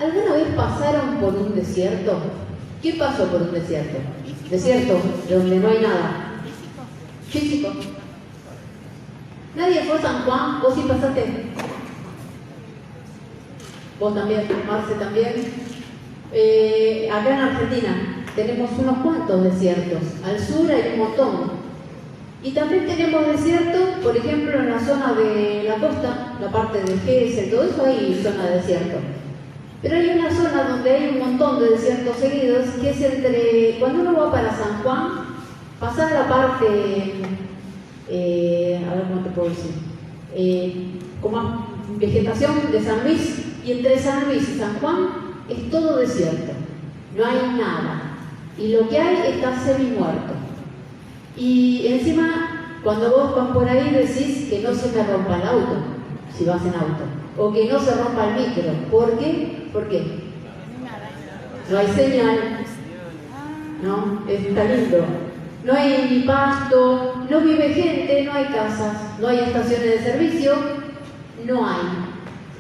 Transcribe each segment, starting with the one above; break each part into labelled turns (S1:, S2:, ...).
S1: ¿Alguna vez pasaron por un desierto? ¿Quién pasó por un desierto? Desierto, donde no hay nada. Físico. ¿Nadie fue a San Juan? ¿Vos sí pasaste? ¿Vos también? ¿Marce también? Acá en Argentina tenemos unos cuantos desiertos. Al sur hay un montón. Y también tenemos desiertos, por ejemplo, en la zona de la costa, la parte de Gesell, todo eso hay zona de desierto. Pero hay una zona donde hay un montón de desiertos seguidos, que es entre, cuando uno va para San Juan, pasar la parte, a ver cómo te puedo decir, como vegetación de San Luis, y entre San Luis y San Juan es todo desierto, no hay nada. Y lo que hay está semi-muerto. Y encima, cuando vos vas por ahí decís que no se me rompa el auto, si vas en auto, o que no se rompa el micro. ¿Por qué? ¿Por qué? No hay señal, ¿no? Está lindo. No hay ni pasto, no vive gente, no hay casas, no hay estaciones de servicio, no hay.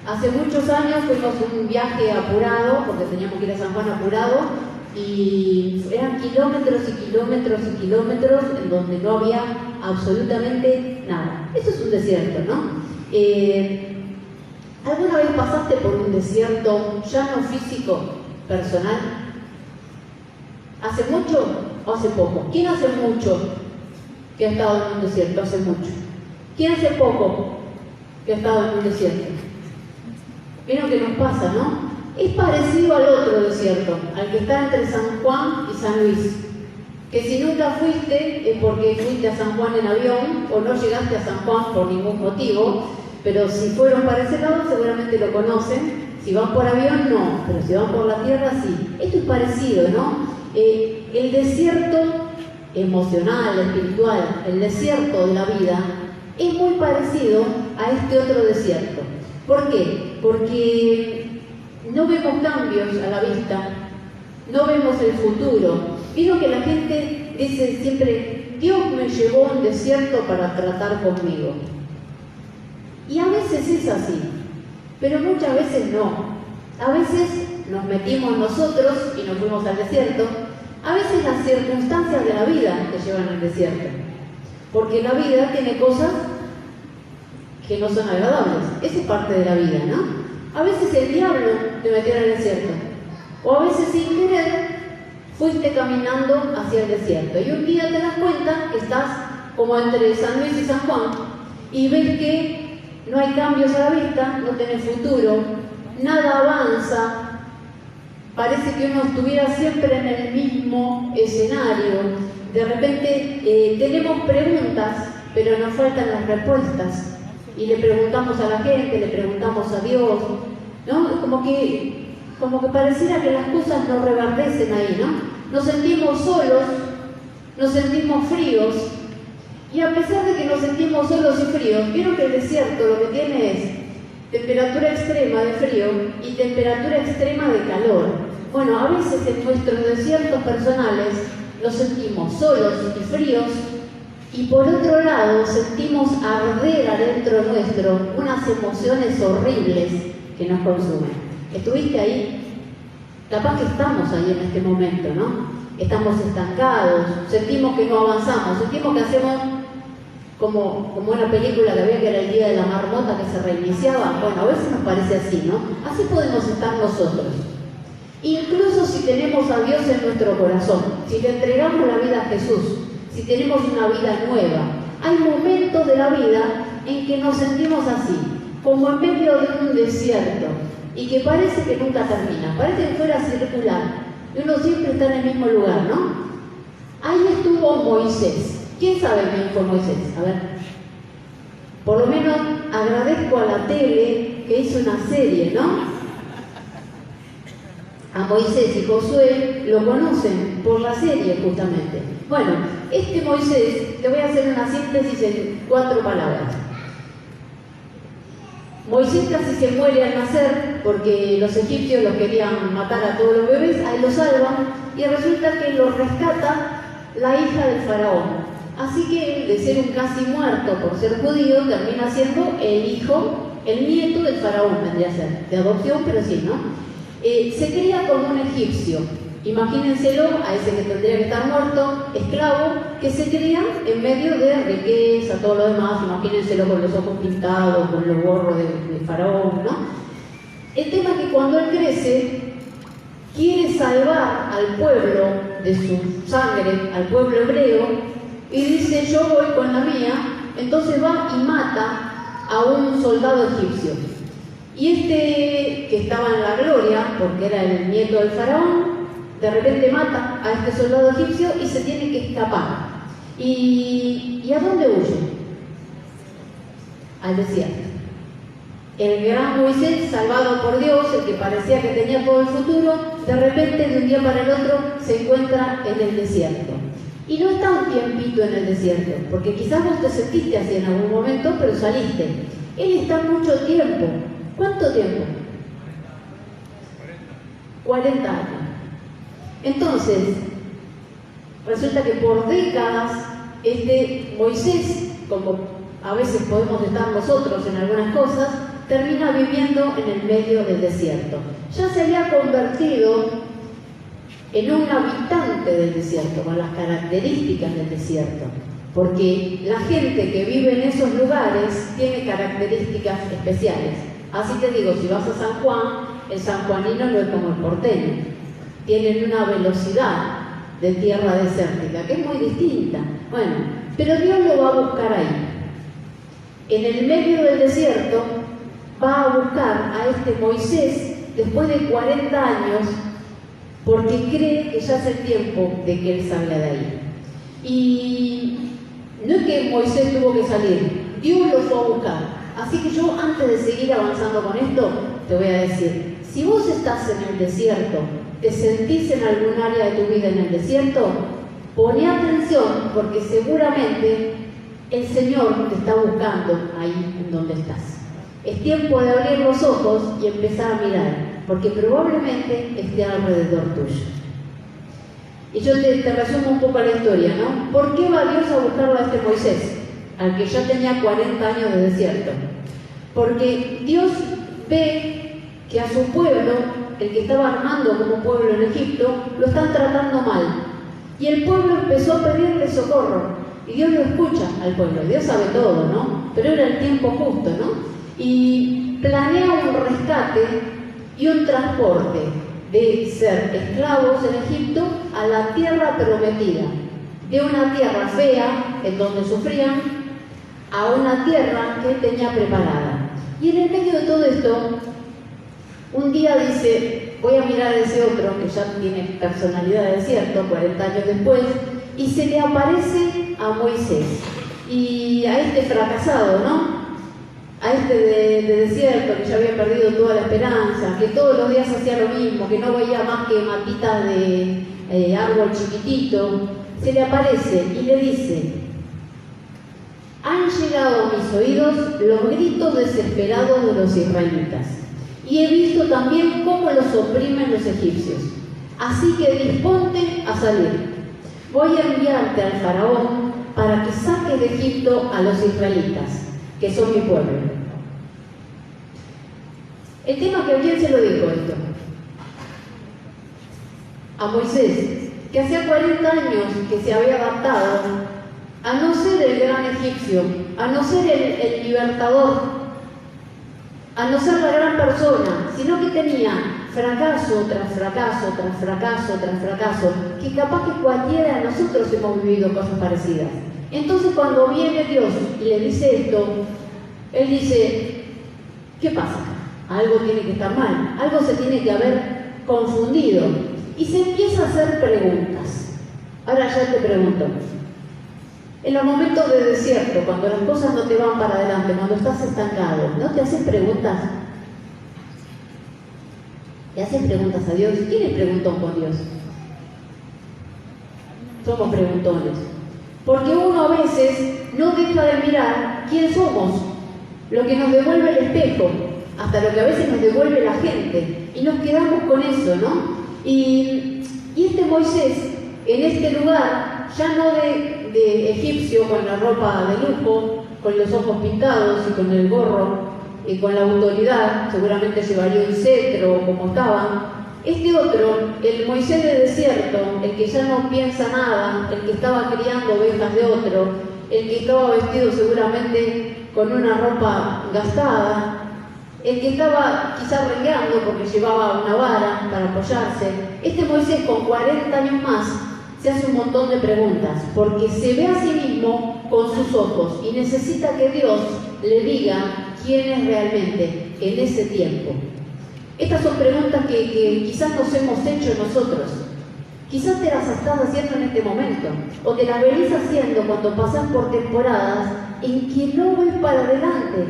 S1: Hace muchos años fuimos un viaje apurado, porque teníamos que ir a San Juan apurado, y eran kilómetros y kilómetros y kilómetros en donde no había absolutamente nada. Eso es un desierto, ¿no? ¿Alguna vez pasaste por un desierto ya no físico, personal? ¿Hace mucho o hace poco? ¿Quién hace mucho que ha estado en un desierto? Hace mucho. ¿Quién hace poco que ha estado en un desierto? Vieron que nos pasa, ¿no? Es parecido al otro desierto, al que está entre San Juan y San Luis. Que si nunca fuiste es porque fuiste a San Juan en avión o no llegaste a San Juan por ningún motivo, pero si fueron para ese lado seguramente lo conocen. Si van por avión no, pero si van por la tierra sí. Esto es parecido, ¿no? El desierto emocional, espiritual, el desierto de la vida es muy parecido a este otro desierto. ¿Por qué? Porque no vemos cambios a la vista, no vemos el futuro. Vieron que la gente dice siempre, Dios me llevó a un desierto para tratar conmigo. Y a veces es así, pero muchas veces no. A veces nos metimos nosotros y nos fuimos al desierto. A veces las circunstancias de la vida te llevan al desierto. Porque la vida tiene cosas que no son agradables. Esa es parte de la vida, ¿no? A veces el diablo te metió en el desierto. O a veces sin querer fuiste caminando hacia el desierto. Y un día te das cuenta que estás como entre San Luis y San Juan y ves que no hay cambios a la vista, no tenés futuro, nada avanza. Parece que uno estuviera siempre en el mismo escenario. De repente tenemos preguntas, pero nos faltan las respuestas. Y le preguntamos a la gente, le preguntamos a Dios, ¿no? Como que pareciera que las cosas nos reverdecen ahí, ¿no? Nos sentimos solos, nos sentimos fríos. Y a pesar de que nos sentimos solos y fríos, vieron que el desierto lo que tiene es temperatura extrema de frío y temperatura extrema de calor. Bueno, a veces en nuestros desiertos personales nos sentimos solos y fríos y por otro lado sentimos arder adentro nuestro unas emociones horribles que nos consumen. ¿Estuviste ahí? Capaz que estamos ahí en este momento, ¿no? Estamos estancados, sentimos que no avanzamos, sentimos que hacemos como una película que había que era el día de la marmota que se reiniciaba. Bueno, a veces nos parece así, ¿no? Así podemos estar nosotros. Incluso si tenemos a Dios en nuestro corazón, si le entregamos la vida a Jesús, si tenemos una vida nueva, hay momentos de la vida en que nos sentimos así, como en medio de un desierto, y que parece que nunca termina, parece que fuera circular, y uno siempre está en el mismo lugar, ¿no? Ahí estuvo Moisés. ¿Quién sabe quién fue Moisés? A ver. Por lo menos agradezco a la tele que hizo una serie, ¿no? A Moisés y Josué lo conocen por la serie justamente. Bueno, este Moisés, te voy a hacer una síntesis en 4 palabras. Moisés casi se muere al nacer porque los egipcios los querían matar a todos los bebés, ahí lo salvan y resulta que lo rescata la hija del faraón. Así que él, de ser un casi muerto por ser judío, termina siendo el nieto del faraón, vendría a ser, de adopción, pero sí, ¿no? se cría como un egipcio. Imagínenselo a ese que tendría que estar muerto, esclavo, que se cría en medio de riqueza, todo lo demás. Imagínenselo con los ojos pintados, con los gorros de faraón, ¿no? El tema es que cuando él crece, quiere salvar al pueblo de su sangre, al pueblo hebreo, y dice: yo voy con la mía. Entonces va y mata a un soldado egipcio. Y este, que estaba en la gloria, porque era el nieto del faraón, de repente mata a este soldado egipcio y se tiene que escapar. ¿Y a dónde huye? Al desierto. El gran Moisés, salvado por Dios, el que parecía que tenía todo el futuro, de repente, de un día para el otro, se encuentra en el desierto. Y no está un tiempito en el desierto, porque quizás vos te sentiste así en algún momento, pero saliste. Él está mucho tiempo. ¿Cuánto tiempo? 40 años. Entonces, resulta que por décadas, Moisés, como a veces podemos estar nosotros en algunas cosas, termina viviendo en el medio del desierto. Ya se había convertido en un habitante del desierto, con las características del desierto, porque la gente que vive en esos lugares tiene características especiales. Así te digo, si vas a San Juan, el sanjuanino no es como el porteño. Tienen una velocidad de tierra desértica que es muy distinta. Bueno, pero Dios lo va a buscar ahí. En el medio del desierto va a buscar a este Moisés después de 40 años, porque cree que ya es el tiempo de que él salga de ahí. Y no es que Moisés tuvo que salir, Dios lo fue a buscar. Así que yo, antes de seguir avanzando con esto, te voy a decir: si vos estás en el desierto, te sentís en algún área de tu vida en el desierto, poné atención, porque seguramente el Señor te está buscando ahí en donde estás. Es tiempo de abrir los ojos y empezar a mirar, porque probablemente esté alrededor tuyo. Y yo te resumo un poco la historia, ¿no? ¿Por qué va Dios a buscarlo a este Moisés, al que ya tenía 40 años de desierto? Porque Dios ve que a su pueblo, el que estaba armando como pueblo en Egipto, lo están tratando mal. Y el pueblo empezó a pedirle socorro. Y Dios lo escucha al pueblo. Dios sabe todo, ¿no? Pero era el tiempo justo, ¿no? Y planea un rescate y un transporte de ser esclavos en Egipto a la tierra prometida. De una tierra fea, en donde sufrían, a una tierra que él tenía preparada. Y en el medio de todo esto, un día dice: voy a mirar a ese otro que ya tiene personalidad de desierto, 40 años después, y se le aparece a Moisés. Y a este fracasado, ¿no? A este de desierto, que ya había perdido toda la esperanza, que todos los días hacía lo mismo, que no veía más que matitas de árbol chiquitito, se le aparece y le dice: han llegado a mis oídos los gritos desesperados de los israelitas, y he visto también cómo los oprimen los egipcios. Así que disponte a salir. Voy a enviarte al faraón para que saques de Egipto a los israelitas, que son mi pueblo. El tema que a quién se lo dijo esto: a Moisés, que hacía 40 años que se había adaptado a no ser el gran egipcio, a no ser el libertador, a no ser la gran persona, sino que tenía fracaso tras fracaso, tras fracaso, tras fracaso, que capaz que cualquiera de nosotros hemos vivido cosas parecidas. Entonces, cuando viene Dios y le dice esto, él dice: ¿qué pasa? Algo tiene que estar mal, algo se tiene que haber confundido. Y se empieza a hacer preguntas. Ahora ya te pregunto, en los momentos de desierto, cuando las cosas no te van para adelante, cuando estás estancado, ¿no te haces preguntas? ¿Le haces preguntas a Dios? ¿Quién es preguntón con Dios? Somos preguntones. Porque uno a veces no deja de mirar quién somos, lo que nos devuelve el espejo, hasta lo que a veces nos devuelve la gente, y nos quedamos con eso, ¿no? Y este Moisés, en este lugar, ya no de egipcio, con la ropa de lujo, con los ojos pintados y con el gorro con la autoridad, seguramente llevaría un cetro como estaban. Este otro, el Moisés del desierto, el que ya no piensa nada, el que estaba criando ovejas de otro, el que estaba vestido seguramente con una ropa gastada, el que estaba quizás rengueando porque llevaba una vara para apoyarse. Este Moisés con 40 años más se hace un montón de preguntas porque se ve a sí mismo con sus ojos y necesita que Dios le diga quién es realmente en ese tiempo. Estas son preguntas que quizás nos hemos hecho nosotros. Quizás te las estás haciendo en este momento, o te las venís haciendo cuando pasás por temporadas en que no ves para adelante.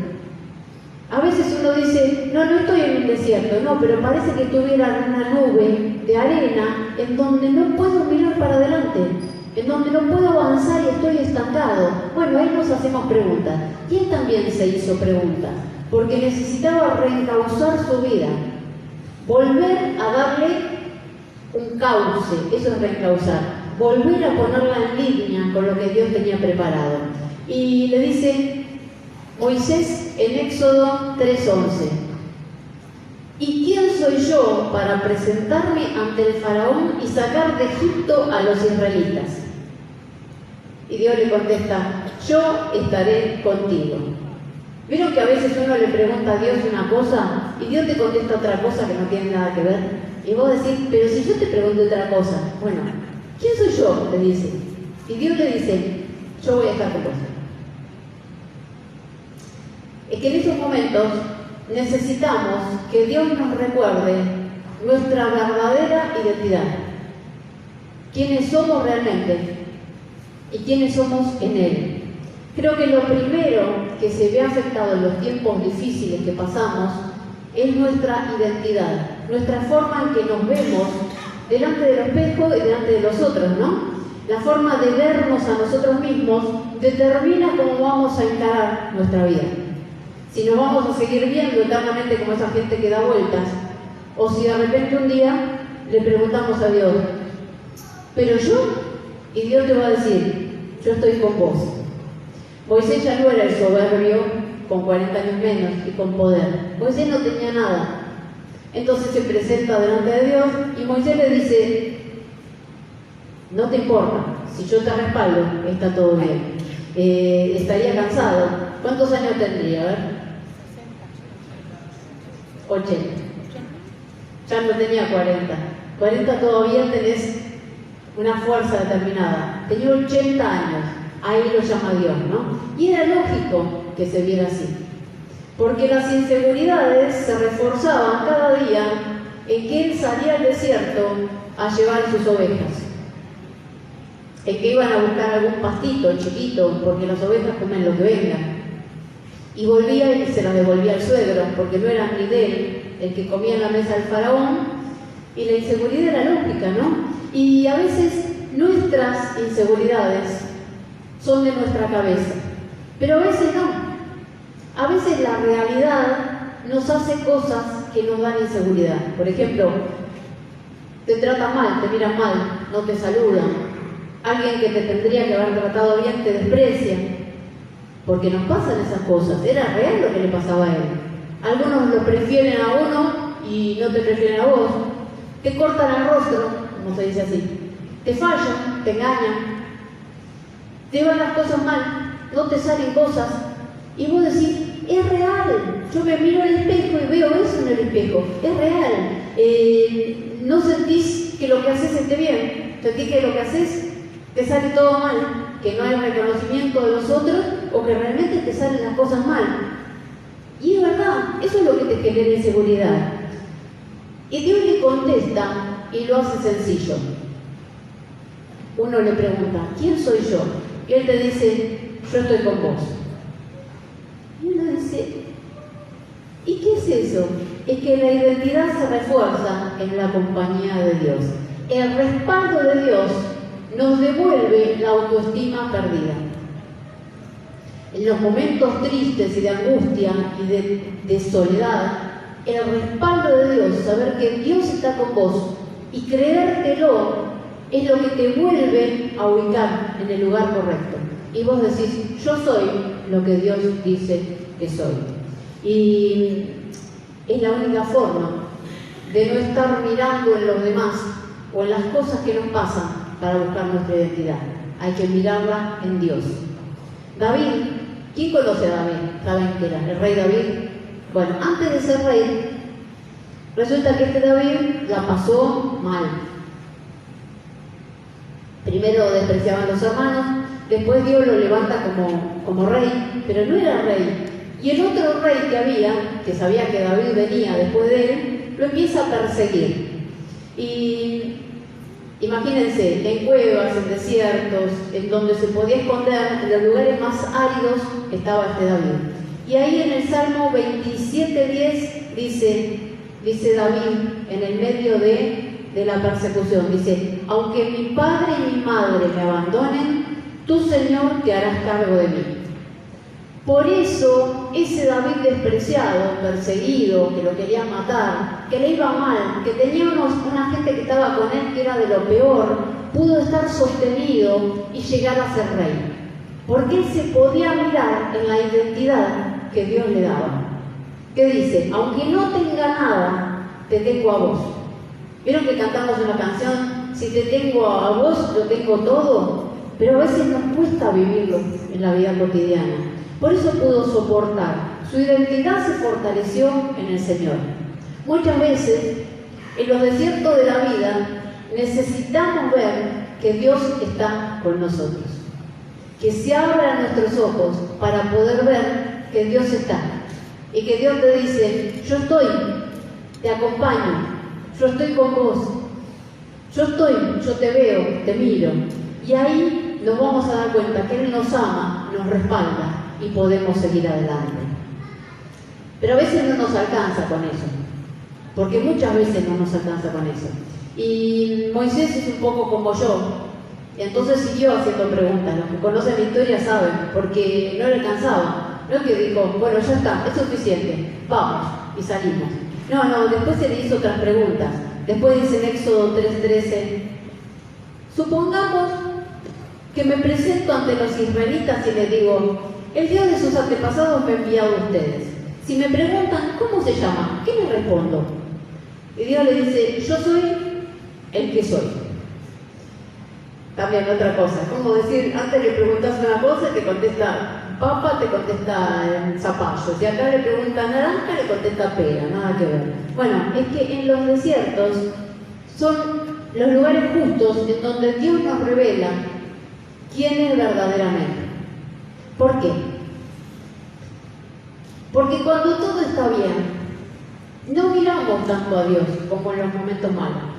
S1: A veces uno dice, no estoy en un desierto, no, pero parece que tuviera una nube de arena en donde no puedo mirar para adelante, en donde no puedo avanzar y estoy estancado. Bueno, ahí nos hacemos preguntas. Y él también se hizo preguntas, porque necesitaba reencauzar su vida, volver a darle un cauce, eso es reencauzar, volver a ponerla en línea con lo que Dios tenía preparado. Y le dice Moisés en Éxodo 3:11, ¿y quién soy yo para presentarme ante el faraón y sacar de Egipto a los israelitas? Y Dios le contesta, yo estaré contigo. ¿Vieron que a veces uno le pregunta a Dios una cosa y Dios te contesta otra cosa que no tiene nada que ver? Y vos decís, pero si yo te pregunto otra cosa, bueno, ¿quién soy yo? Le dice. Y Dios le dice, yo voy a estar con vos. Es que en esos momentos necesitamos que Dios nos recuerde nuestra verdadera identidad. Quiénes somos realmente y quiénes somos en Él. Creo que lo primero que se ve afectado en los tiempos difíciles que pasamos es nuestra identidad, nuestra forma en que nos vemos delante del espejo y delante de los otros, ¿no? La forma de vernos a nosotros mismos determina cómo vamos a encarar nuestra vida. Si nos vamos a seguir viendo eternamente como esa gente que da vueltas, o si de repente un día le preguntamos a Dios, ¿pero yo? Y Dios te va a decir, yo estoy con vos. Moisés ya no era el soberbio, con 40 años menos y con poder. Moisés no tenía nada. Entonces se presenta delante de Dios y Moisés le dice, no te importa, si yo te respaldo, está todo bien. Estaría cansado. ¿Cuántos años tendría? A ver. 80. Ya no tenía 40. 40 todavía tenés una fuerza determinada. Tenía 80 años. Ahí lo llama Dios, ¿no? Y era lógico que se viera así. Porque las inseguridades se reforzaban cada día en que él salía al desierto a llevar sus ovejas. En que iban a buscar algún pastito chiquito, porque las ovejas comen lo que venga. Y volvía y se las devolvía al suegro, porque no era ni de él el que comía en la mesa del faraón. Y la inseguridad era lógica, ¿no? Y a veces nuestras inseguridades son de nuestra cabeza, pero a veces no. A veces la realidad nos hace cosas que nos dan inseguridad. Por ejemplo, te tratan mal, te miran mal, no te saludan. Alguien que te tendría que haber tratado bien te desprecia. Porque nos pasan esas cosas. Era real lo que le pasaba a él. Algunos lo prefieren a uno y no te prefieren a vos. Te cortan el rostro, como se dice así. Te fallan, te engañan. Te van las cosas mal, no te salen cosas. Y vos decís, es real. Yo me miro al espejo y veo eso en el espejo. Es real. No sentís que lo que haces esté bien. Sentís que lo que haces te sale todo mal. Que no hay reconocimiento de los otros o que realmente te salen las cosas mal. Y es verdad, eso es lo que te genera inseguridad. Y Dios le contesta y lo hace sencillo. Uno le pregunta, ¿quién soy yo? Y él te dice, yo estoy con vos. Y uno dice, ¿y qué es eso? Es que la identidad se refuerza en la compañía de Dios. El respaldo de Dios nos devuelve la autoestima perdida. En los momentos tristes y de angustia y de soledad, el respaldo de Dios, saber que Dios está con vos y creértelo, es lo que te vuelve a ubicar en el lugar correcto. Y vos decís, yo soy lo que Dios dice que soy. Y es la única forma de no estar mirando en los demás o en las cosas que nos pasan para buscar nuestra identidad. Hay que mirarla en Dios. David, ¿quién conoce a David? ¿Saben quién era? El rey David. Bueno, antes de ser rey, resulta que este David la pasó mal. Primero despreciaban los hermanos, después Dios lo levanta como rey, pero no era rey. Y el otro rey que había, que sabía que David venía después de él, lo empieza a perseguir. Y imagínense, en cuevas, en desiertos, en donde se podía esconder, en los lugares más áridos, estaba este David. Y ahí en el Salmo 27:10 dice David, en el medio de la persecución, dice: aunque mi padre y mi madre me abandonen, tú, Señor, te harás cargo de mí. Por eso, ese David despreciado, perseguido, que lo querían matar, que le iba mal, que tenía una gente que estaba con él que era de lo peor, pudo estar sostenido y llegar a ser rey. Porque él se podía mirar en la identidad que Dios le daba. ¿Qué dice? Aunque no tenga nada, te tengo a vos. ¿Vieron que cantamos una canción? Si te tengo a vos, lo tengo todo. Pero a veces nos cuesta vivirlo en la vida cotidiana. Por eso pudo soportar. Su identidad se fortaleció en el Señor. Muchas veces, en los desiertos de la vida, necesitamos ver que Dios está con nosotros. Que se abran nuestros ojos para poder ver que Dios está. Y que Dios te dice: yo estoy, te acompaño, yo estoy con vos, yo te veo, te miro. Y ahí nos vamos a dar cuenta que Él nos ama, nos respalda y podemos seguir adelante. Pero a veces no nos alcanza con eso, porque muchas veces no nos alcanza con eso. Y Moisés es un poco como yo, entonces siguió haciendo preguntas. Los que conocen la historia saben, porque no le alcanzaba. No es que dijo: bueno, ya está, es suficiente, vamos, y salimos. No, después se le hizo otras preguntas. Después dice en Éxodo 3:13: supongamos que me presento ante los israelitas y les digo: el Dios de sus antepasados me ha enviado a ustedes. Si me preguntan ¿cómo se llama?, ¿qué les respondo? Y Dios le dice: yo soy el que soy. También otra cosa, como decir, antes le preguntas una cosa y te contesta papa, te contesta zapallo. Si acá le preguntan naranja, le contesta pera, nada que ver. Bueno, es que en los desiertos son los lugares justos en donde Dios nos revela quién es verdaderamente. ¿Por qué? Porque cuando todo está bien, no miramos tanto a Dios como en los momentos malos.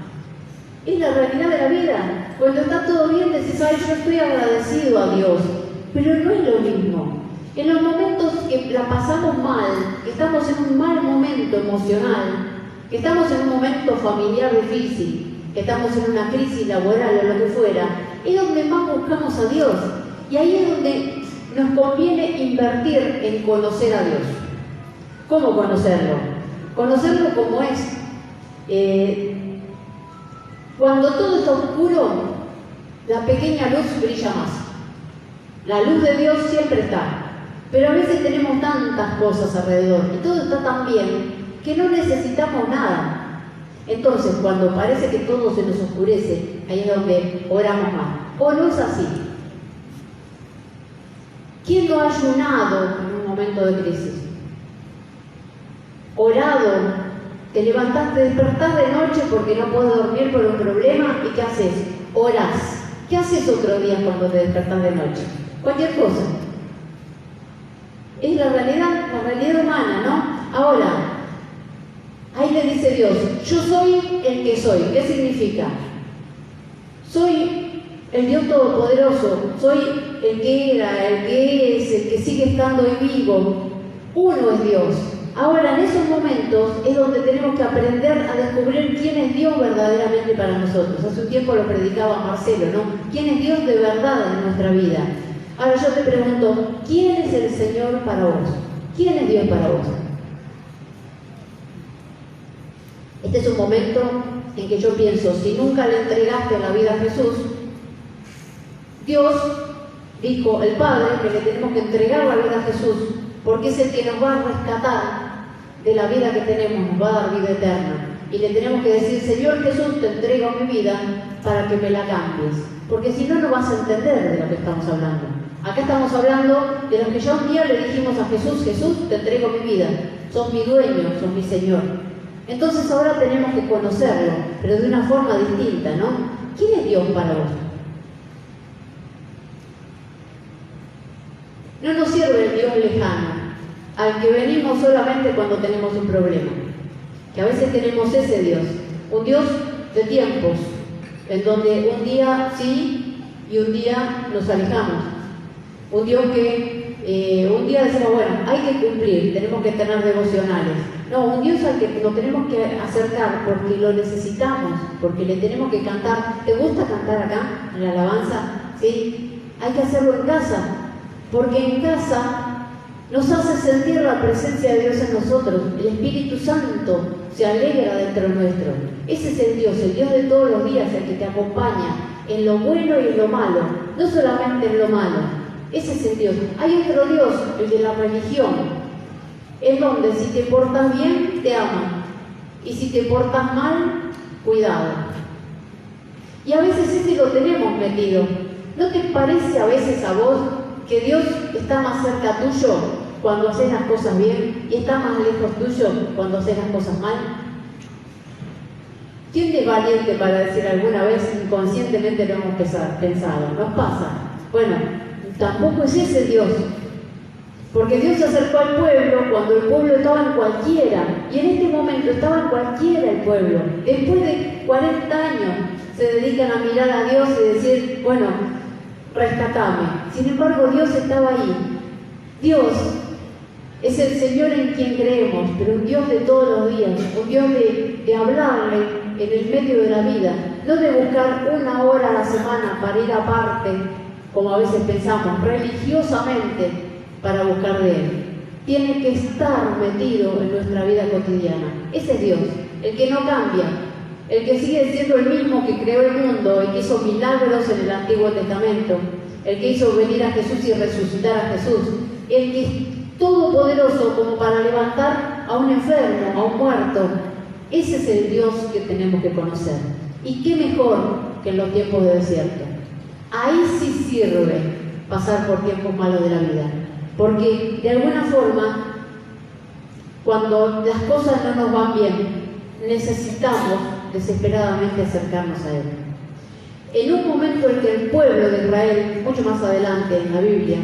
S1: Es la realidad de la vida. Cuando está todo bien decís: ay, yo estoy agradecido a Dios. Pero no es lo mismo. En los momentos que la pasamos mal, que estamos en un mal momento emocional, que estamos en un momento familiar difícil, que estamos en una crisis laboral o lo que fuera, es donde más buscamos a Dios. Y ahí es donde nos conviene invertir en conocer a Dios. ¿Cómo conocerlo? Conocerlo como es. Cuando todo está oscuro, la pequeña luz brilla más. La luz de Dios siempre está. Pero a veces tenemos tantas cosas alrededor y todo está tan bien que no necesitamos nada. Entonces, cuando parece que todo se nos oscurece, ahí es donde oramos más. ¿O no es así? ¿Quién no ha ayunado en un momento de crisis? Orado, te levantás, te despertás de noche porque no puedes dormir por un problema, ¿y qué haces? Orás. ¿Qué haces otro día cuando te despertás de noche? Cualquier cosa. Es la realidad humana, ¿no? Ahora, ahí le dice Dios: yo soy el que soy. ¿Qué significa? Soy el Dios Todopoderoso, soy el que era, el que es, el que sigue estando hoy vivo. Uno es Dios. Ahora, en esos momentos es donde tenemos que aprender a descubrir quién es Dios verdaderamente para nosotros. Hace un tiempo lo predicaba Marcelo, ¿no? ¿Quién es Dios de verdad en nuestra vida? Ahora yo te pregunto: ¿quién es el Señor para vos? ¿Quién es Dios para vos? Este es un momento en que yo pienso: si nunca le entregaste la vida a Jesús, Dios dijo, el Padre, que le tenemos que entregar la vida a Jesús porque es el que nos va a rescatar de la vida que tenemos, nos va a dar vida eterna. Y le tenemos que decir: Señor Jesús, te entrego mi vida para que me la cambies, porque si no, no vas a entender de lo que estamos hablando. Acá estamos hablando de los que ya un día le dijimos a Jesús: Jesús, te entrego mi vida, sos mi dueño, sos mi Señor. Entonces ahora tenemos que conocerlo, pero de una forma distinta, ¿no? ¿Quién es Dios para vos? No nos sirve el Dios lejano, al que venimos solamente cuando tenemos un problema. Que a veces tenemos ese Dios, un Dios de tiempos, en donde un día sí y un día nos alejamos. Un Dios que un día decimos: bueno, hay que cumplir, tenemos que tener devocionales. No, un Dios al que nos tenemos que acercar porque lo necesitamos, porque le tenemos que cantar. ¿Te gusta cantar acá, en la alabanza? Sí, hay que hacerlo en casa, porque en casa nos hace sentir la presencia de Dios en nosotros. El Espíritu Santo se alegra dentro nuestro. Ese es el Dios de todos los días, el que te acompaña en lo bueno y en lo malo, no solamente en lo malo. Ese es el Dios. Hay otro Dios, el de la religión, en donde si te portas bien, te ama, y si te portas mal, cuidado. Y a veces ese lo tenemos metido. ¿No te parece a veces a vos que Dios está más cerca tuyo cuando haces las cosas bien y está más lejos tuyo cuando haces las cosas mal? ¿Quién es valiente para decir alguna vez inconscientemente lo hemos pensado? Nos pasa. Bueno, tampoco es ese Dios. Porque Dios se acercó al pueblo cuando el pueblo estaba en cualquiera. Y en este momento estaba en cualquiera el pueblo. Después de 40 años se dedican a mirar a Dios y decir: bueno, rescatame. Sin embargo, Dios estaba ahí. Dios es el Señor en quien creemos, pero un Dios de todos los días, un Dios de hablarle en el medio de la vida, no de buscar una hora a la semana para ir aparte, como a veces pensamos, religiosamente para buscar de Él. Tiene que estar metido en nuestra vida cotidiana. Ese es Dios, el que no cambia, el que sigue siendo el mismo que creó el mundo y que hizo milagros en el Antiguo Testamento, el que hizo venir a Jesús y resucitar a Jesús, el que es todopoderoso como para levantar a un enfermo, a un muerto. Ese es el Dios que tenemos que conocer. Y qué mejor que en los tiempos de desierto. Ahí sí sirve pasar por tiempos malos de la vida, porque de alguna forma, cuando las cosas no nos van bien, necesitamos desesperadamente acercarnos a Él. En un momento en que el pueblo de Israel, mucho más adelante en la Biblia,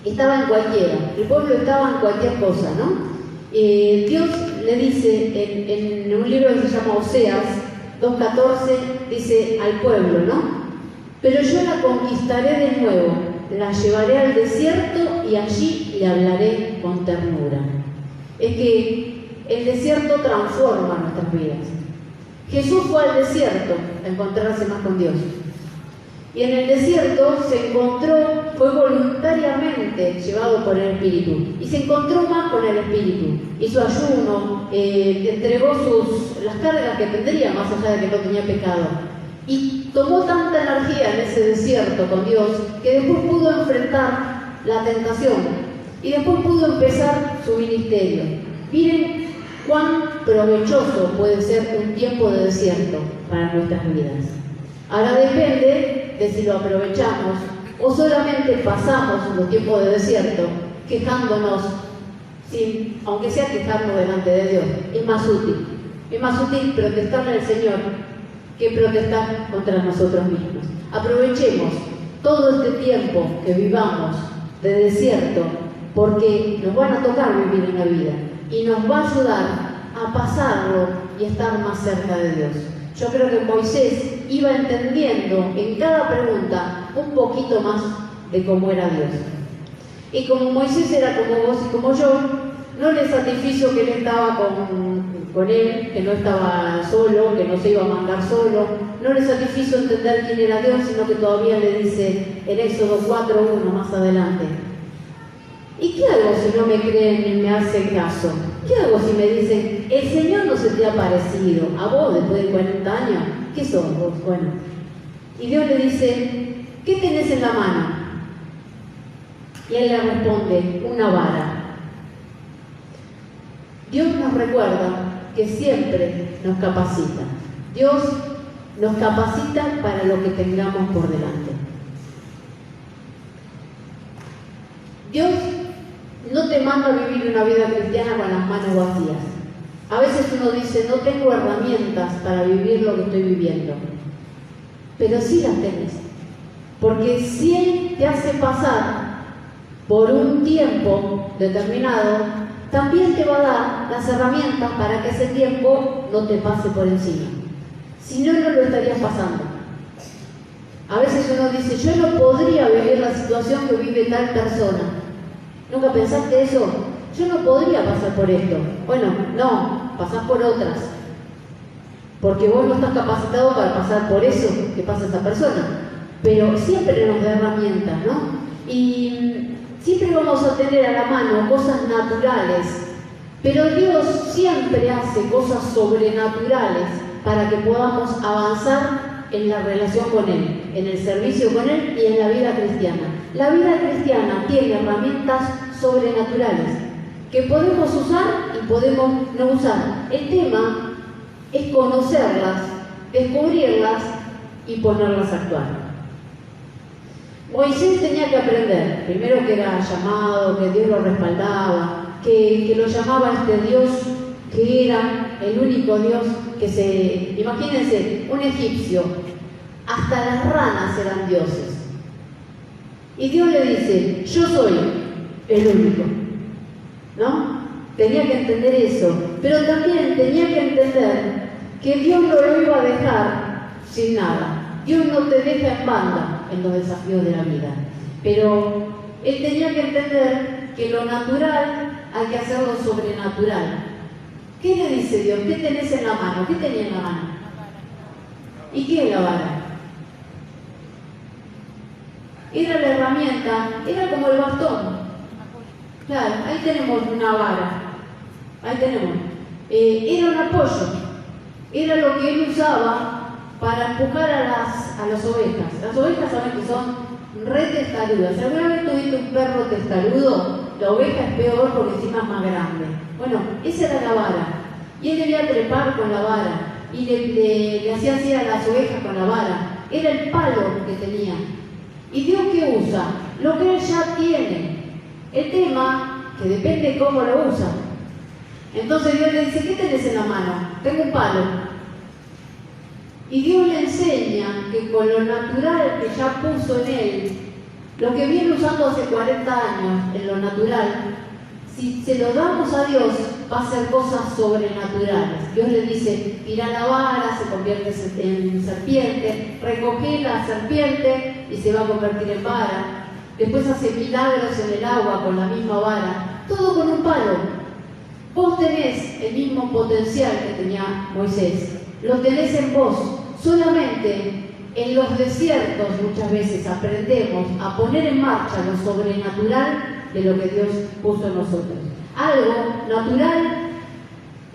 S1: estaba en cualquiera, el pueblo estaba en cualquier cosa, ¿no? Dios le dice en un libro que se llama Oseas 2:14, dice al pueblo, ¿no? Pero yo la conquistaré de nuevo, la llevaré al desierto y allí le hablaré con ternura. Es que el desierto transforma nuestras vidas. Jesús fue al desierto a encontrarse más con Dios. Y en el desierto se encontró, fue voluntariamente llevado por el Espíritu. Y se encontró más con el Espíritu. Hizo ayuno, entregó las cargas que tendría, más allá de que no tenía pecado. Y tomó tanta energía en ese desierto con Dios, que después pudo enfrentar la tentación. Y después pudo empezar su ministerio. Miren cuán provechoso puede ser un tiempo de desierto para nuestras vidas. Ahora depende de si lo aprovechamos o solamente pasamos los tiempos de desierto quejándonos, aunque sea quejarnos delante de Dios. Es más útil protestarle al Señor que protestar contra nosotros mismos. Aprovechemos todo este tiempo que vivamos de desierto, porque nos van a tocar vivir en la vida y nos va a ayudar a pasarlo y estar más cerca de Dios. Yo creo que Moisés iba entendiendo en cada pregunta un poquito más de cómo era Dios. Y como Moisés era como vos y como yo, no le satisfizo que él estaba con él, que no estaba solo, que no se iba a mandar solo. No le satisfizo entender quién era Dios, sino que todavía le dice en Éxodo 4:1 más adelante: ¿y qué hago si no me creen y me hacen caso? ¿Qué hago si me dicen, el Señor no se te ha parecido a vos después de 40 años? ¿Qué sos vos? Bueno. Y Dios le dice, ¿qué tenés en la mano? Y él le responde, una vara. Dios nos recuerda que siempre nos capacita. Dios nos capacita para lo que tengamos por delante. Dios no te manda a vivir una vida cristiana con las manos vacías. A veces uno dice, no tengo herramientas para vivir lo que estoy viviendo. Pero sí las tenés. Porque si Él te hace pasar por un tiempo determinado, también te va a dar las herramientas para que ese tiempo no te pase por encima. Si no, no lo estarías pasando. A veces uno dice, yo no podría vivir la situación que vive tal persona. ¿Nunca pensaste eso? Yo no podría pasar por esto. Bueno, no, pasás por otras. Porque vos no estás capacitado para pasar por eso que pasa esa persona. Pero siempre nos da herramientas, ¿no? Y siempre vamos a tener a la mano cosas naturales. Pero Dios siempre hace cosas sobrenaturales para que podamos avanzar en la relación con Él, en el servicio con Él y en la vida cristiana. La vida cristiana tiene herramientas sobrenaturales que podemos usar y podemos no usar. El tema es conocerlas, descubrirlas y ponerlas a actuar. Moisés tenía que aprender, primero que era llamado, que Dios lo respaldaba, que lo llamaba este Dios que era el único Dios que se... Imagínense, un egipcio, hasta las ranas eran dioses. Y Dios le dice, yo soy el único, ¿no? Tenía que entender eso, pero también tenía que entender que Dios no lo iba a dejar sin nada. Dios no te deja en banda en los desafíos de la vida, pero Él tenía que entender que lo natural hay que hacerlo sobrenatural. ¿Qué le dice Dios? ¿Qué tenés en la mano? ¿Qué tenía en la mano? ¿Y qué es la vara? Era la herramienta, era como el bastón. Claro, ahí tenemos una vara. Ahí tenemos. Era un apoyo. Era lo que Él usaba para empujar a las ovejas. Las ovejas saben que son re testarudas. Si alguna vez tuviste un perro testarudo, la oveja es peor porque encima es más grande. Bueno, esa era la vara. Y Él debía trepar con la vara. Y le hacía así a las ovejas con la vara. Era el palo que tenía. ¿Y Dios qué usa? Lo que Él ya tiene. El tema, que depende cómo lo usa. Entonces Dios le dice, ¿qué tenés en la mano? Tengo un palo. Y Dios le enseña que con lo natural que ya puso en Él, lo que viene usando hace 40 años en lo natural, si se lo damos a Dios, va a hacer cosas sobrenaturales. Dios le dice, tira la vara, se convierte en serpiente, recoge la serpiente y se va a convertir en vara. Después hace milagros en el agua con la misma vara, todo con un palo. Vos tenés el mismo potencial que tenía Moisés, lo tenés en vos. Solamente en los desiertos muchas veces aprendemos a poner en marcha lo sobrenatural de lo que Dios puso en nosotros. Algo natural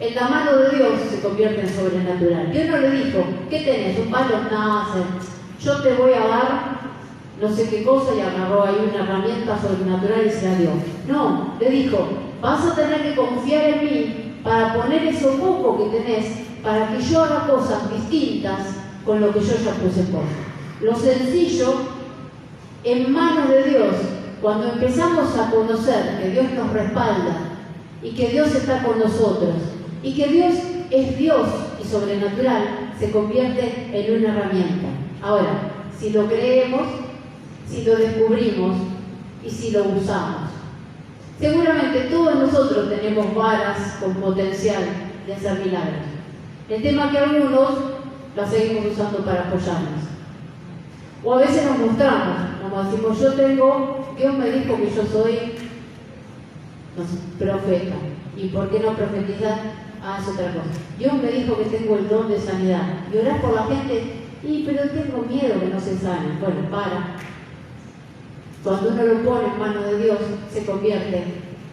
S1: en la mano de Dios se convierte en sobrenatural. Dios no le dijo, ¿qué tenés? ¿Un palo? No, yo te voy a dar no sé qué cosa y agarró ahí una herramienta sobrenatural y se la dio. No, le dijo, vas a tener que confiar en mí para poner eso poco que tenés, para que yo haga cosas distintas con lo que yo ya puse en vos. Lo sencillo, en manos de Dios, cuando empezamos a conocer que Dios nos respalda y que Dios está con nosotros y que Dios es Dios y sobrenatural, se convierte en una herramienta. Ahora, si lo creemos, si lo descubrimos y si lo usamos. Seguramente todos nosotros tenemos varas con potencial de hacer milagros. El tema es que algunos las seguimos usando para apoyarnos. O a veces nos mostramos, como decimos, Dios me dijo que yo soy profeta. ¿Y por qué no profetizar? Ah, es otra cosa. Dios me dijo que tengo el don de sanidad. Y orar por la gente, pero tengo miedo que no se sane. Bueno, para. Cuando uno lo pone en manos de Dios, se convierte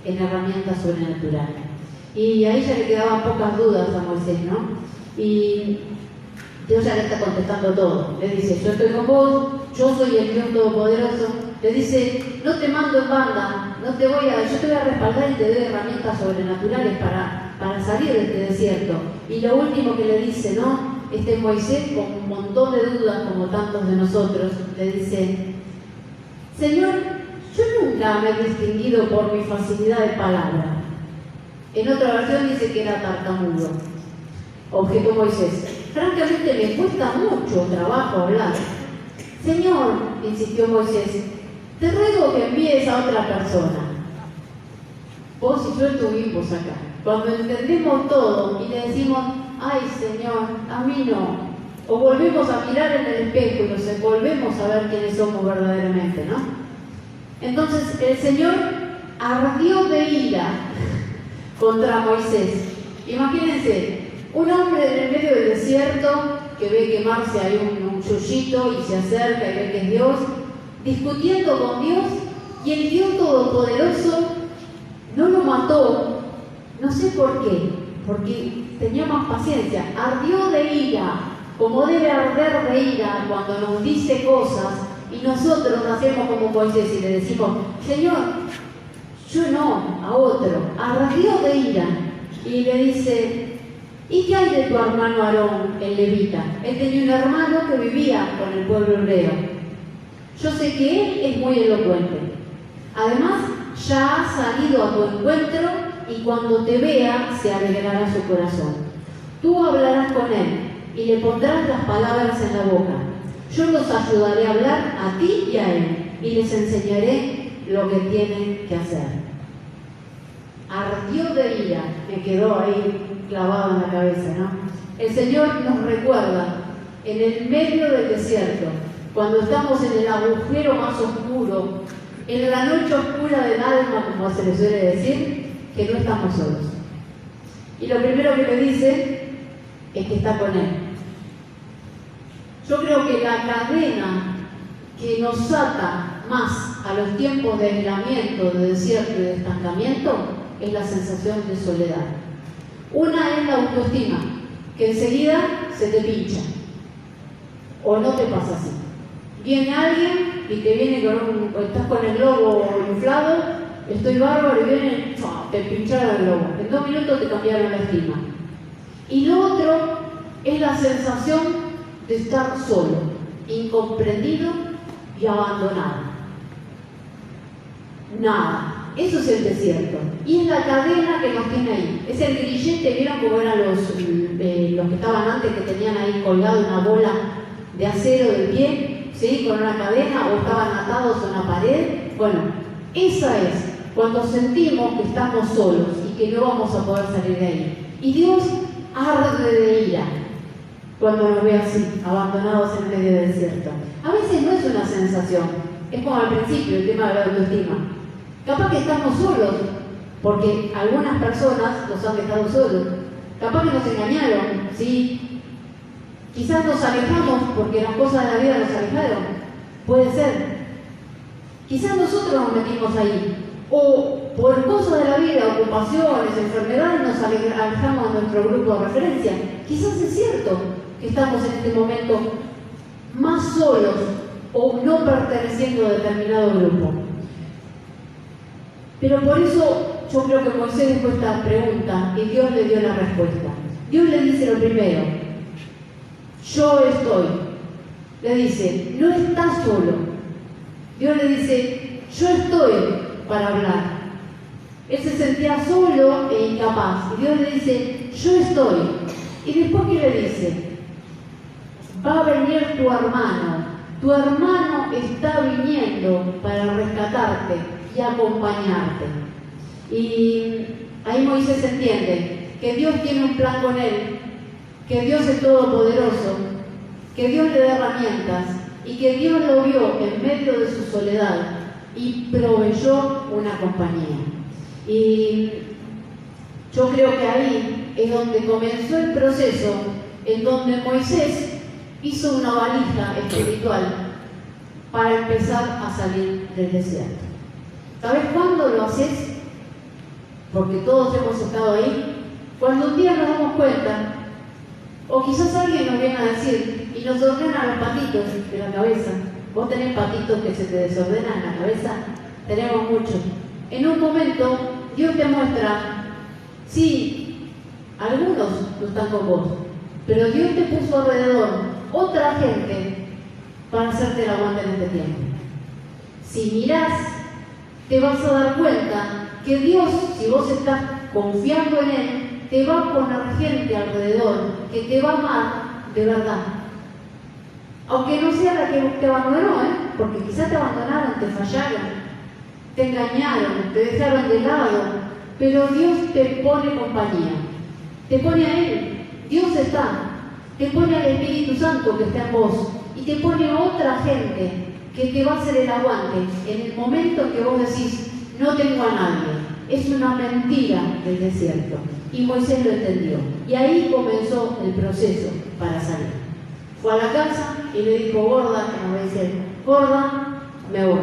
S1: en herramienta sobrenatural. Y ahí ya le quedaban pocas dudas a Moisés, ¿no? Y Dios ya le está contestando todo. Le dice, yo estoy con vos, yo soy el Dios Todopoderoso. Le dice, no te mando en banda, yo te voy a respaldar y te doy herramientas sobrenaturales para para salir de este desierto. Y lo último que le dice, ¿no? Este Moisés, con un montón de dudas, como tantos de nosotros, le dice: Señor, yo nunca me he distinguido por mi facilidad de palabra. En otra versión dice que era tartamudo. Objetó Moisés: francamente me cuesta mucho trabajo hablar. Señor, insistió Moisés, te ruego que envíes a otra persona. Vos y yo estuvimos acá. Cuando entendemos todo y le decimos: ay Señor, a mí no. O volvemos a mirar en el espejo y nos volvemos a ver quiénes somos verdaderamente, ¿no? Entonces el Señor ardió de ira contra Moisés. Imagínense, un hombre en el medio del desierto que ve quemarse ahí un yuyito y se acerca y ve que es Dios, discutiendo con Dios, y el Dios Todopoderoso no lo mató, no sé por qué, porque tenía más paciencia, ardió de ira, como debe arder de ira cuando nos dice cosas y nosotros hacemos como Moisés y le decimos: Señor, yo no, a otro. Ardió de ira y le dice: ¿y qué hay de tu hermano Aarón, el levita? Él tenía un hermano que vivía con el pueblo hebreo. Yo sé que él es muy elocuente. Además, ya ha salido a tu encuentro y cuando te vea se alegrará su corazón. Tú hablarás con él y le pondrás las palabras en la boca. Yo los ayudaré a hablar a ti y a él y les enseñaré lo que tienen que hacer. Ardió de ira, me quedó ahí clavado en la cabeza, ¿no? El Señor nos recuerda en el medio del desierto, cuando estamos en el agujero más oscuro, en la noche oscura del alma, como se le suele decir, que no estamos solos. Y lo primero que le dice es que está con Él. Yo creo que la cadena que nos ata más a los tiempos de aislamiento, de desierto y de estancamiento es la sensación de soledad. Una es la autoestima, que enseguida se te pincha. ¿O no te pasa así? Viene alguien y te viene con estás con el globo inflado, estoy bárbaro, y viene, te pincharon el globo. En 2 minutos te cambiaron la estima. Y lo otro es la sensación de estar solo, incomprendido y abandonado. Nada. Eso es el desierto. Y es la cadena que nos tiene ahí. Es el grillete, ¿vieron cómo eran los que estaban antes, que tenían ahí colgado una bola de acero del pie, ¿sí? Con una cadena, o estaban atados a una pared? Bueno, esa es cuando sentimos que estamos solos y que no vamos a poder salir de ahí. Y Dios arde de ira cuando nos ve así, abandonados en medio del desierto. A veces no es una sensación, es como al principio el tema de la autoestima. Capaz que estamos solos, porque algunas personas nos han dejado solos. Capaz que nos engañaron, ¿sí? Quizás nos alejamos porque las cosas de la vida nos alejaron. Puede ser. Quizás nosotros nos metimos ahí. O por cosas de la vida, ocupaciones, enfermedades, nos alejamos de nuestro grupo de referencia. Quizás es cierto que estamos en este momento más solos o no perteneciendo a determinado grupo. Pero por eso yo creo que Moisés dejó esta pregunta y Dios le dio la respuesta. Dios le dice lo primero: yo estoy. Le dice: no estás solo. Dios le dice: yo estoy para hablar. Él se sentía solo e incapaz. Y Dios le dice: yo estoy. Y después, ¿qué le dice? Va a venir tu hermano. Tu hermano está viniendo para rescatarte y acompañarte. Y ahí Moisés entiende que Dios tiene un plan con él, que Dios es todopoderoso, que Dios le da herramientas y que Dios lo vio en medio de su soledad y proveyó una compañía. Y yo creo que ahí es donde comenzó el proceso en donde Moisés hizo una valija espiritual para empezar a salir del desierto. ¿Sabes cuándo lo haces? Porque todos hemos estado ahí. Cuando un día nos damos cuenta, o quizás alguien nos viene a decir y nos ordena los patitos de la cabeza. ¿Vos tenés patitos que se te desordenan en la cabeza? Tenemos muchos. En un momento Dios te muestra: sí, Algunos no están con vos, pero Dios te puso alrededor otra gente para hacerte el aguante en este tiempo. Si mirás, te vas a dar cuenta que Dios, si vos estás confiando en Él, te va a poner gente alrededor que te va a amar de verdad. Aunque no sea la que te abandonó, porque quizás te abandonaron, te fallaron, te engañaron, te dejaron de lado, pero Dios te pone compañía, te pone a Él, Dios está, te pone al Espíritu Santo que está en vos y te pone a otra gente que te va a hacer el aguante en el momento que vos decís, no tengo a nadie. Es una mentira del desierto. Y Moisés lo entendió. Y ahí comenzó el proceso para salir. Fue a la casa y le dijo, gorda, que nos dice, gorda, me voy.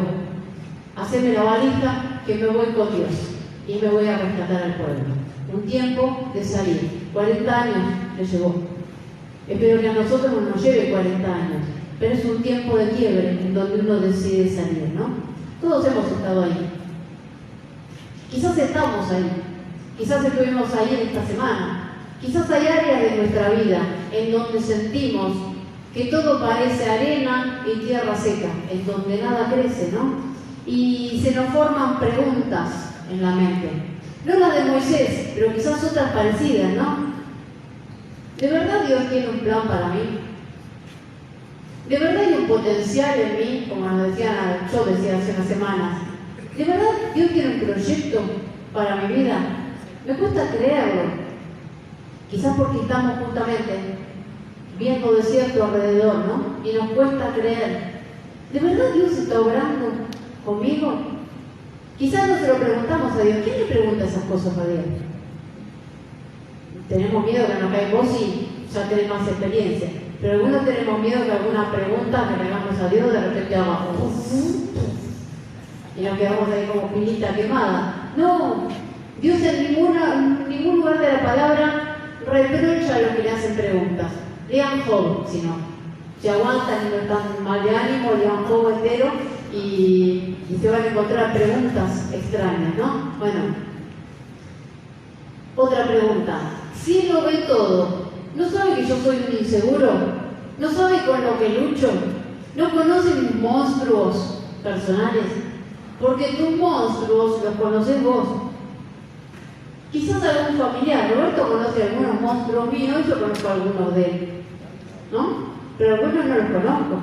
S1: Haceme la valija que me voy con Dios. Y me voy a rescatar al pueblo. Un tiempo de salir. 40 años le llevó. Espero que a nosotros no nos lleve 40 años. Pero es un tiempo de quiebre en donde uno decide salir, ¿no? Todos hemos estado ahí. Quizás estamos ahí. Quizás estuvimos ahí en esta semana. Quizás hay áreas de nuestra vida en donde sentimos que todo parece arena y tierra seca, en donde nada crece, ¿no? Y se nos forman preguntas en la mente. No las de Moisés, pero quizás otras parecidas, ¿no? ¿De verdad Dios tiene un plan para mí? ¿De verdad hay un potencial en mí, como yo decía hace unas semanas? ¿De verdad Dios tiene un proyecto para mi vida? Me cuesta creerlo. Quizás porque estamos justamente viendo desierto alrededor, ¿no? Y nos cuesta creer. ¿De verdad Dios está obrando conmigo? Quizás no se lo preguntamos a Dios. ¿Quién le pregunta esas cosas a Dios? Tenemos miedo que nos caiga vos y ya tenés más experiencia. Pero algunos tenemos miedo que alguna pregunta que le hagamos a Dios de repente haga y nos quedamos ahí como pilita quemada. No, Dios en ningún lugar de la palabra reprocha a los que le hacen preguntas. Lean Job, si no. Si aguantan y no están mal de ánimo, lean Job entero y se van a encontrar preguntas extrañas, ¿no? Bueno, otra pregunta. Si Él lo ve todo, ¿no sabe que yo soy un inseguro? ¿No sabe con lo que lucho? ¿No conoce mis monstruos personales? Porque tus monstruos los conoces vos. Quizás algún familiar, Roberto conoce algunos monstruos míos y yo conozco algunos de él, ¿no? Pero algunos no los conozco,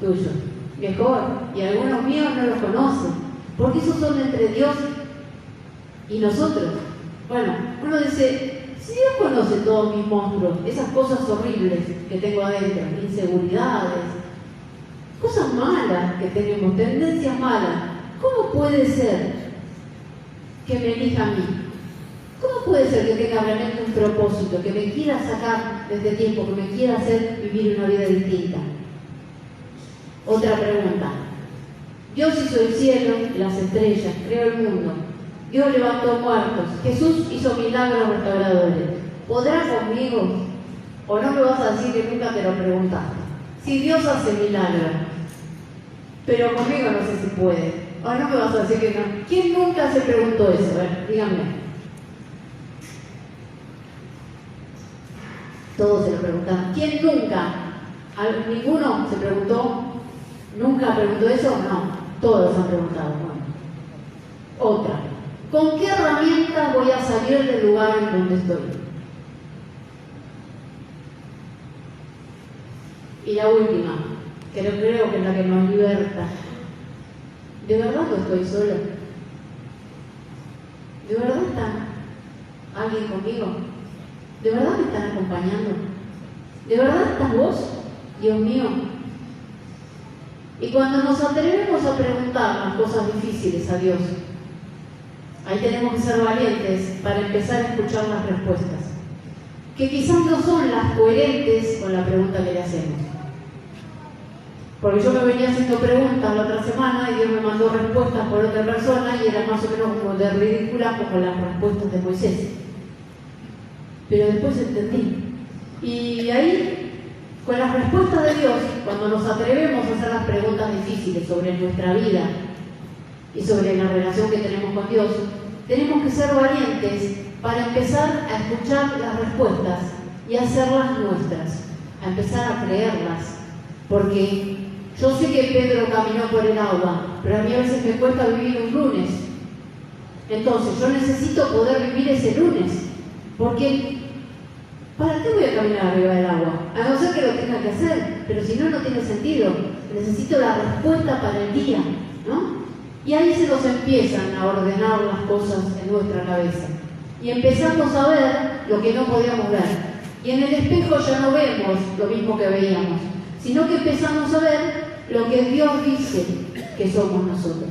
S1: tuyos, mejor, y algunos míos no los conocen, porque esos son entre Dios y nosotros. Bueno, uno dice, si Dios conoce todos mis monstruos, esas cosas horribles que tengo adentro, inseguridades, cosas malas que tenemos, tendencias malas, ¿cómo puede ser que me elija a mí? ¿Cómo puede ser que tenga realmente un propósito, que me quiera sacar de este tiempo, que me quiera hacer vivir una vida distinta? Otra pregunta. Dios hizo el cielo y las estrellas, creó el mundo. Dios levantó muertos. Jesús hizo milagros restauradores. ¿Podrá conmigo? ¿O no me vas a decir que nunca te lo preguntaste? Si Dios hace milagros, pero conmigo no sé si puede. ¿O no me vas a decir que no? ¿Quién nunca se preguntó eso? A ver, díganme. Todos se lo preguntaron. ¿Quién nunca? ¿Ninguno se preguntó? ¿Nunca preguntó eso? No. Todos han preguntado. Bueno. Otra. ¿Con qué herramientas voy a salir del lugar en donde estoy? Y la última, que creo que es la que nos liberta. ¿De verdad no estoy solo? ¿De verdad está alguien conmigo? ¿De verdad me están acompañando? ¿De verdad estás vos, Dios mío? Y cuando nos atrevemos a preguntar las cosas difíciles a Dios, ahí tenemos que ser valientes para empezar a escuchar las respuestas, que quizás no son las coherentes con la pregunta que le hacemos. Porque yo me venía haciendo preguntas la otra semana y Dios me mandó respuestas por otra persona y eran más o menos como de ridículas como las respuestas de Moisés. Pero después entendí. Y ahí, con las respuestas de Dios, cuando nos atrevemos a hacer las preguntas difíciles sobre nuestra vida y sobre la relación que tenemos con Dios, tenemos que ser valientes para empezar a escuchar las respuestas y hacerlas nuestras, a empezar a creerlas. Porque yo sé que Pedro caminó por el agua, pero a mí a veces me cuesta vivir un lunes. Entonces yo necesito poder vivir ese lunes, porque ¿para qué voy a caminar arriba del agua? A no ser que lo tenga que hacer, pero si no, no tiene sentido. Necesito la respuesta para el día, ¿no? Y ahí se nos empiezan a ordenar las cosas en nuestra cabeza. Y empezamos a ver lo que no podíamos ver. Y en el espejo ya no vemos lo mismo que veíamos, sino que empezamos a ver lo que Dios dice que somos nosotros.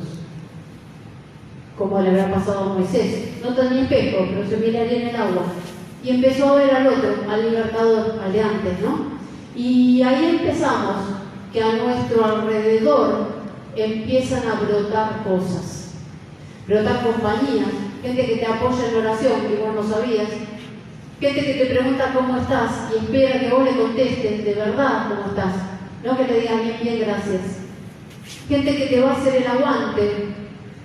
S1: Como le habrá pasado a Moisés. No tenía espejo, pero se miraría en el agua. Y empezó a ver al otro, al libertador, al de antes, ¿no? Y ahí empezamos que a nuestro alrededor empiezan a brotar cosas. Brotar compañías, gente que te apoya en oración, que vos no sabías. Gente que te pregunta cómo estás y espera que vos le contestes de verdad cómo estás. No que te digan bien, bien, gracias. Gente que te va a hacer el aguante,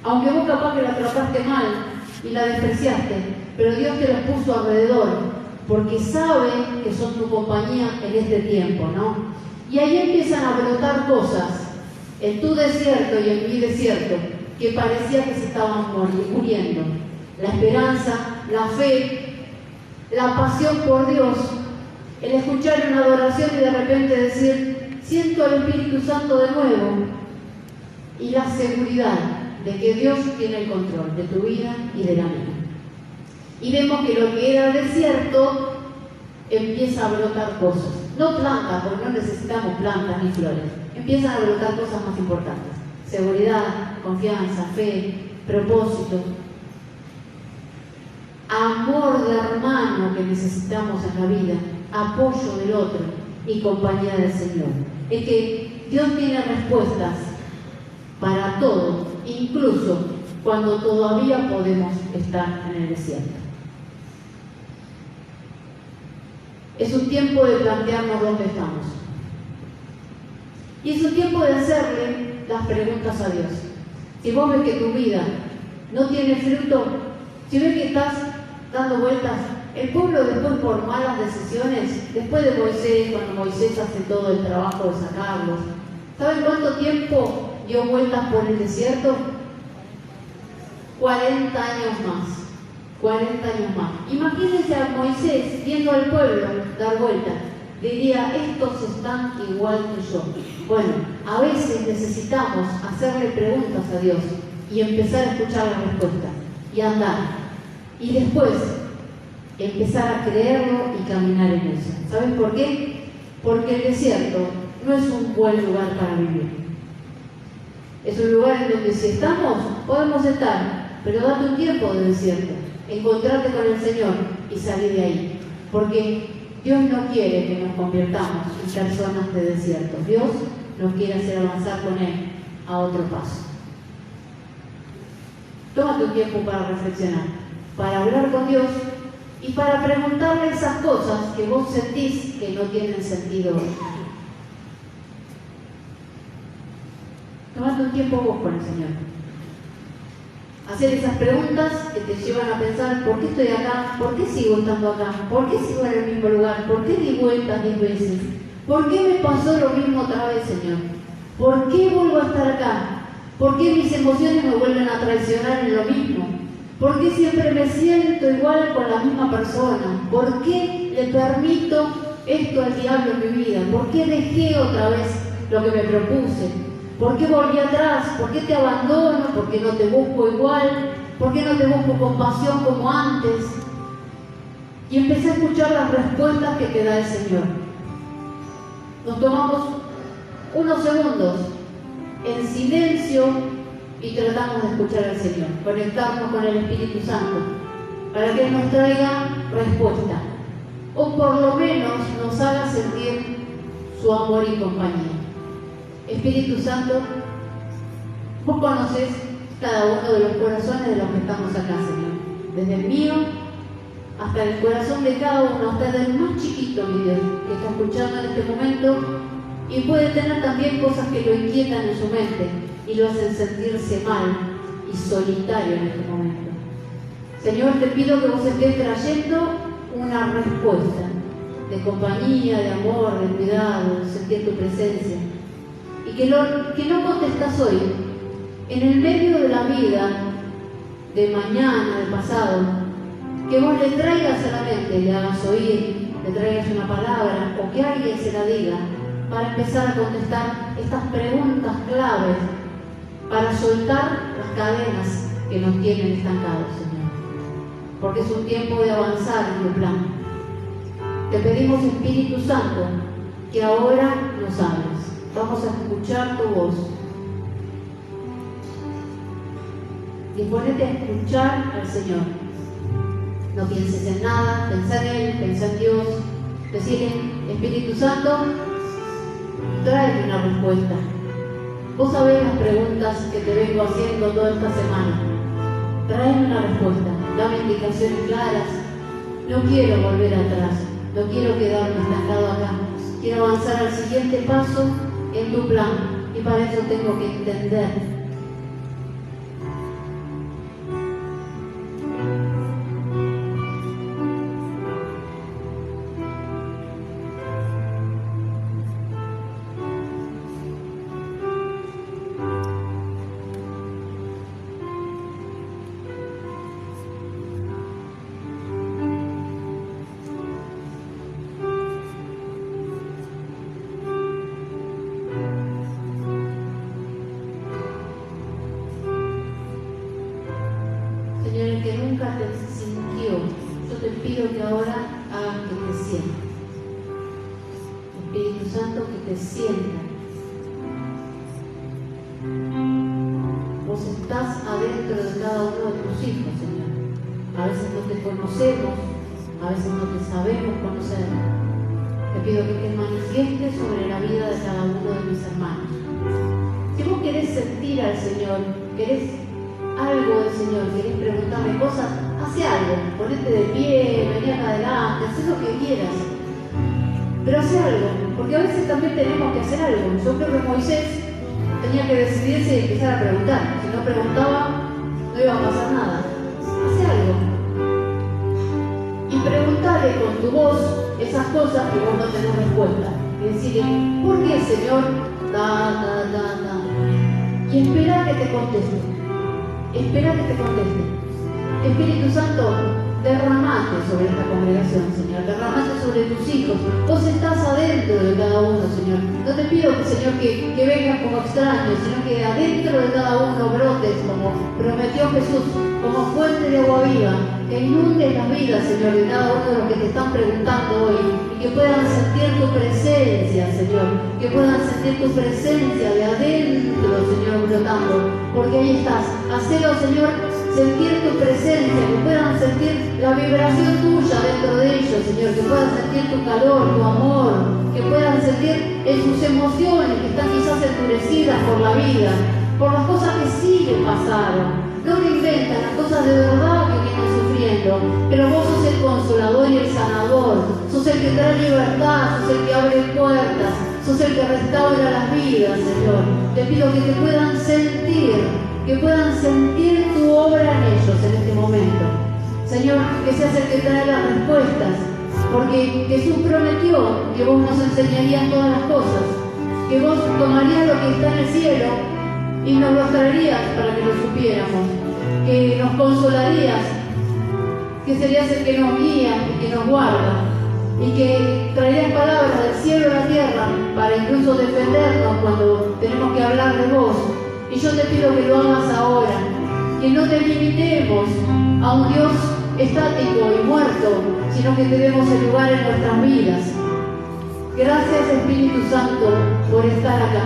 S1: aunque vos capaz que la trataste mal y la despreciaste, pero Dios te los puso alrededor, porque sabe que son tu compañía en este tiempo, ¿no? Y ahí empiezan a brotar cosas, en tu desierto y en mi desierto, que parecía que se estaban muriendo. La esperanza, la fe, la pasión por Dios, el escuchar una adoración y de repente decir, siento al Espíritu Santo de nuevo, y la seguridad de que Dios tiene el control de tu vida y de la mía. Y vemos que lo que era desierto empieza a brotar cosas. No plantas, porque no necesitamos plantas ni flores. Empiezan a brotar cosas más importantes. Seguridad, confianza, fe, propósito. Amor de hermano que necesitamos en la vida. Apoyo del otro y compañía del Señor. Es que Dios tiene respuestas para todo, incluso cuando todavía podemos estar en el desierto. Es un tiempo de plantearnos dónde estamos. Y es un tiempo de hacerle las preguntas a Dios. Si vos ves que tu vida no tiene fruto, si ves que estás dando vueltas, el pueblo después por malas decisiones, después de Moisés, cuando Moisés hace todo el trabajo de sacarlos, ¿saben cuánto tiempo dio vueltas por el desierto? 40 años más. 40 años más. Imagínense a Moisés viendo al pueblo dar vueltas. Diría, estos están igual que yo. Bueno, a veces necesitamos hacerle preguntas a Dios y empezar a escuchar la respuesta y andar. Y después empezar a creerlo y caminar en eso. ¿Sabes por qué? Porque el desierto no es un buen lugar para vivir. Es un lugar en donde si estamos, podemos estar, pero date un tiempo de desierto. Encontrarte con el Señor y salir de ahí. Porque Dios no quiere que nos convirtamos en personas de desierto. Dios nos quiere hacer avanzar con Él a otro paso. Tómate un tiempo para reflexionar, para hablar con Dios y para preguntarle esas cosas que vos sentís que no tienen sentido hoy. Tómate un tiempo vos con el Señor. Hacer esas preguntas que te llevan a pensar, ¿por qué estoy acá? ¿Por qué sigo estando acá? ¿Por qué sigo en el mismo lugar? ¿Por qué di vueltas 10 veces? ¿Por qué me pasó lo mismo otra vez, Señor? ¿Por qué vuelvo a estar acá? ¿Por qué mis emociones me vuelven a traicionar en lo mismo? ¿Por qué siempre me siento igual con la misma persona? ¿Por qué le permito esto al diablo en mi vida? ¿Por qué dejé otra vez lo que me propuse? ¿Por qué volví atrás? ¿Por qué te abandono? ¿Por qué no te busco igual? ¿Por qué no te busco con pasión como antes? Y empecé a escuchar las respuestas que te da el Señor. Nos tomamos unos segundos en silencio y tratamos de escuchar al Señor, conectarnos con el Espíritu Santo, para que Él nos traiga respuesta, o por lo menos nos haga sentir su amor y compañía. Espíritu Santo, vos conocés cada uno de los corazones de los que estamos acá, Señor. Desde el mío hasta el corazón de cada uno, hasta el más chiquito, mi Dios, que está escuchando en este momento y puede tener también cosas que lo inquietan en su mente y lo hacen sentirse mal y solitario en este momento. Señor, te pido que vos estés trayendo una respuesta de compañía, de amor, de cuidado, de sentir tu presencia. Y que no contestás hoy, en el medio de la vida, de mañana, de pasado, que vos le traigas a la mente, le hagas oír, le traigas una palabra o que alguien se la diga para empezar a contestar estas preguntas claves para soltar las cadenas que nos tienen estancados, Señor. Porque es un tiempo de avanzar en tu plan. Te pedimos, Espíritu Santo, que ahora nos hables. Vamos a escuchar tu voz. Disponete a escuchar al Señor. No pienses en nada, pensá en Él, pensá en Dios. Decirle, Espíritu Santo, tráeme una respuesta. Vos sabés las preguntas que te vengo haciendo toda esta semana. Tráeme una respuesta, dame indicaciones claras. No quiero volver atrás, no quiero quedarme estancado acá. Quiero avanzar al siguiente paso en tu plan y para eso tengo que entender. Señor, el que nunca te sintió, yo te pido que ahora hagas que te sientas. Espíritu Santo, que te sientas. Vos estás adentro de cada uno de tus hijos, Señor. A veces no te conocemos, a veces no te sabemos conocer. Te pido que te manifiestes sobre la vida de cada uno de mis hermanos. Si vos querés sentir al Señor, querés algo del Señor, querés preguntarme cosas, hace algo, ponete de pie, vení acá adelante, haz lo que quieras, pero hace algo, porque a veces también tenemos que hacer algo. Yo creo que Moisés tenía que decidirse y empezar a preguntar. Si no preguntaba, no iba a pasar nada. Hace algo y preguntale con tu voz esas cosas que vos no tenés respuesta y decirle, ¿por qué, Señor? Y espera que te conteste. Espera que te conteste. Espíritu Santo, derramate sobre esta congregación, Señor. Derramate sobre tus hijos. Vos estás adentro de cada uno, Señor. No te pido, Señor, que vengas como extraños, sino que adentro de cada uno brotes, como prometió Jesús, como fuente de agua viva, que inunde las vidas, Señor, de cada uno de los que te están preguntando hoy, y que puedan sentir tu presencia, Señor, que puedan sentir tu presencia de adentro, Señor, brotando, porque ahí estás. Hacelo, Señor, sentir tu presencia, que puedan sentir la vibración tuya dentro de ellos, Señor, que puedan sentir tu calor, tu amor, que puedan sentir en sus emociones que están quizás endurecidas por la vida, por las cosas que sí le pasaron. No que inventan las cosas de verdad que vienen sufriendo, pero vos sos el consolador y el sanador, sos el que trae libertad, sos el que abre puertas, sos el que restaura las vidas, Señor. Te pido que te puedan sentir, que puedan sentir tu obra en ellos en este momento. Señor, que seas el que trae las respuestas, porque Jesús prometió que vos nos enseñarías todas las cosas, que vos tomarías lo que está en el cielo y nos lo traerías para que lo supiéramos, que nos consolarías, que serías el que nos guía y que nos guarda, y que traerías palabras del cielo a la tierra para incluso defendernos cuando tenemos que hablar de vos. Y yo te pido que lo hagas ahora, que no te limitemos a un Dios estático y muerto, sino que te demos el lugar en nuestras vidas. Gracias, Espíritu Santo, por estar acá.